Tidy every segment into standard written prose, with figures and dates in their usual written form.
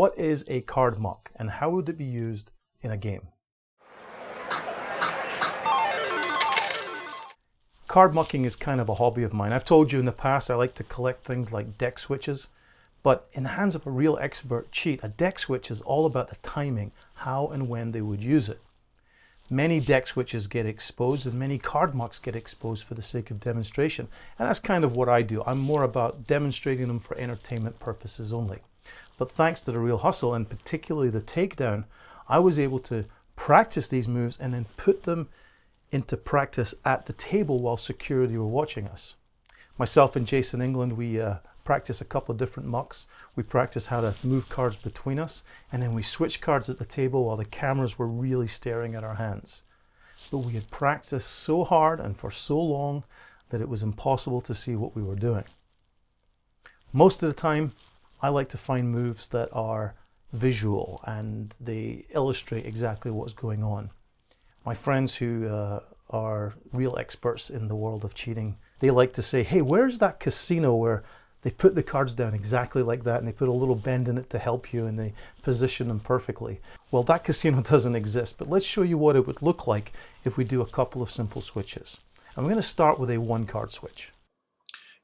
What is a card muck and how would it be used in a game? Card mucking is kind of a hobby of mine. I've told you in the past I like to collect things like deck switches, but in the hands of a real expert cheat, a deck switch is all about the timing, how and when they would use it. Many deck switches get exposed and many card mucks get exposed for the sake of demonstration. And that's kind of what I do. I'm more about demonstrating them for entertainment purposes only. But thanks to the real hustle and particularly the takedown, I was able to practice these moves and then put them into practice at the table while security were watching us. Myself and Jason England, we practice a couple of different mucks. We practice how to move cards between us, and then we switch cards at the table while the cameras were really staring at our hands. But we had practiced so hard and for so long that it was impossible to see what we were doing. Most of the time, I like to find moves that are visual and they illustrate exactly what's going on. My friends who are real experts in the world of cheating, they like to say, hey, where's that casino where they put the cards down exactly like that and they put a little bend in it to help you and they position them perfectly? Well, that casino doesn't exist, but let's show you what it would look like if we do a couple of simple switches. I'm going to start with a one card switch.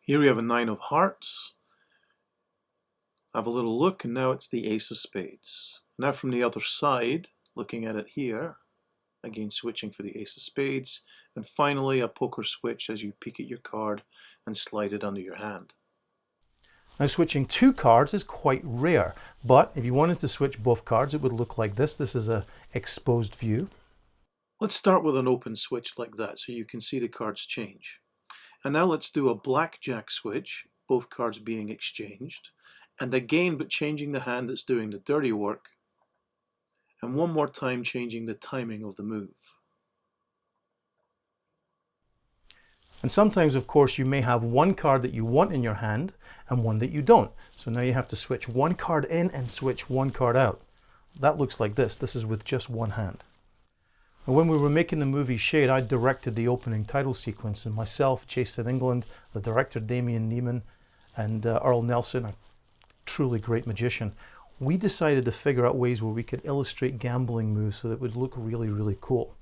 Here we have a 9 of hearts. Have a little look and now it's the ace of spades. Now from the other side, looking at it here, again switching for the ace of spades, and finally a poker switch as you peek at your card and slide it under your hand. Now switching two cards is quite rare, but if you wanted to switch both cards it would look like this. This is an exposed view. Let's start with an open switch like that so you can see the cards change. And now let's do a blackjack switch, both cards being exchanged, and again but changing the hand that's doing the dirty work, and one more time changing the timing of the move. And sometimes, of course, you may have one card that you want in your hand and one that you don't. So now you have to switch one card in and switch one card out. That looks like this. This is with just one hand. And when we were making the movie Shade, I directed the opening title sequence, and myself, Jason England, the director Damien Neiman, and Earl Nelson, a truly great magician, we decided to figure out ways where we could illustrate gambling moves so that it would look really, really cool.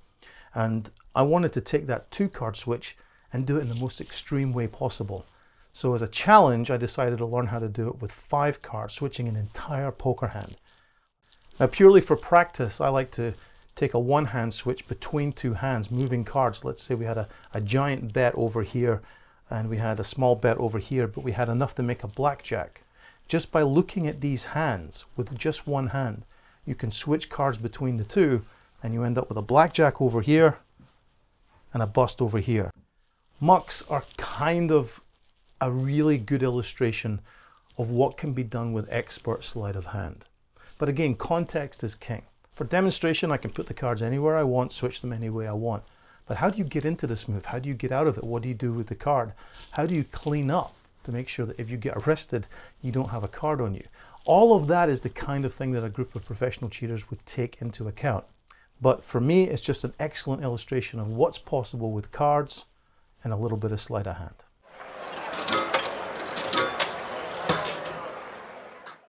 And I wanted to take that two card switch and do it in the most extreme way possible. So as a challenge, I decided to learn how to do it with 5 cards, switching an entire poker hand. Now purely for practice, I like to take a one hand switch between two hands, moving cards. Let's say we had a giant bet over here and we had a small bet over here, but we had enough to make a blackjack. Just by looking at these hands with just one hand, you can switch cards between the two and you end up with a blackjack over here and a bust over here. Mucks are kind of a really good illustration of what can be done with expert sleight of hand. But again, context is king. For demonstration, I can put the cards anywhere I want, switch them any way I want. But how do you get into this move? How do you get out of it? What do you do with the card? How do you clean up to make sure that if you get arrested, you don't have a card on you? All of that is the kind of thing that a group of professional cheaters would take into account. But for me, it's just an excellent illustration of what's possible with cards and a little bit of sleight of hand.